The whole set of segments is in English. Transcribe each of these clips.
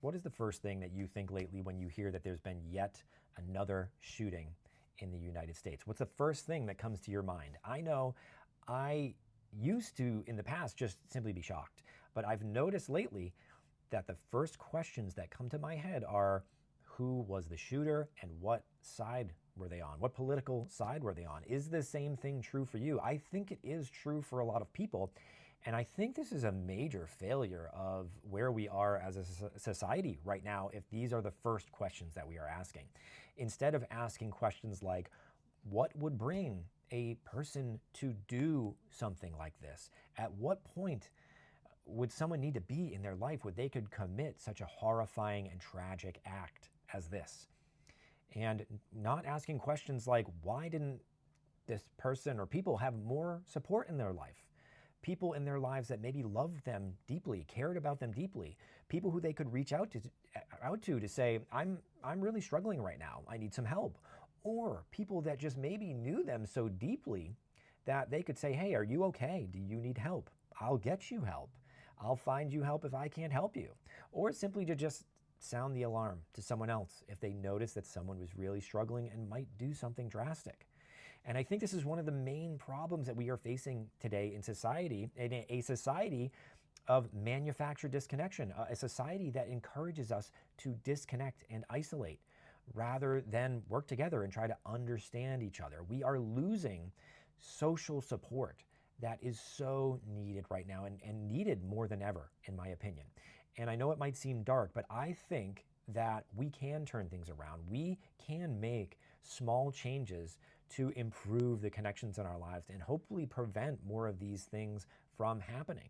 What is the first thing that you think lately when you hear that there's been yet another shooting in the United States? What's the first thing that comes to your mind? I know I used to, in the past, just simply be shocked. But I've noticed lately that the first questions that come to my head are, who was the shooter and what side were they on? What political side were they on? Is the same thing true for you? I think it is true for a lot of people. And I think this is a major failure of where we are as a society right now if these are the first questions that we are asking. Instead of asking questions like, what would bring a person to do something like this? At what point would someone need to be in their life where they could commit such a horrifying and tragic act as this? And not asking questions like, why didn't this person or people have more support in their life? People in their lives that maybe loved them deeply, cared about them deeply, people who they could reach out to say, I'm really struggling right now, I need some help. Or people that just maybe knew them so deeply that they could say, hey, are you okay? Do you need help? I'll get you help. I'll find you help if I can't help you. Or simply to just sound the alarm to someone else if they notice that someone was really struggling and might do something drastic. And I think this is one of the main problems that we are facing today in society, in a society of manufactured disconnection, a society that encourages us to disconnect and isolate rather than work together and try to understand each other. We are losing social support that is so needed right now and needed more than ever, in my opinion. And I know it might seem dark, but I think that we can turn things around. We can make small changes to improve the connections in our lives and hopefully prevent more of these things from happening.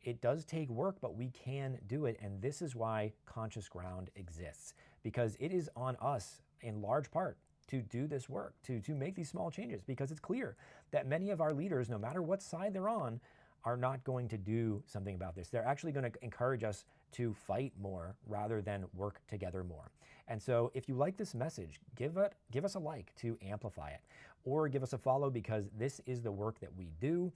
It does take work, but we can do it. And this is why Conscious Ground exists, because it is on us in large part to do this work, to make these small changes, because it's clear that many of our leaders, no matter what side they're on, are not going to do something about this. They're actually going to encourage us to fight more rather than work together more. And so if you like this message, give us a like to amplify it, or give us a follow, because this is the work that we do.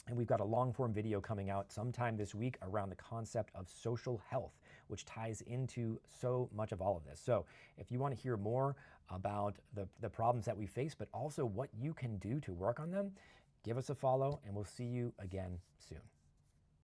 And we've got a long form video coming out sometime this week around the concept of social health, which ties into so much of all of this. So if you want to hear more about the problems that we face, but also what you can do to work on them, give us a follow, and we'll see you again soon.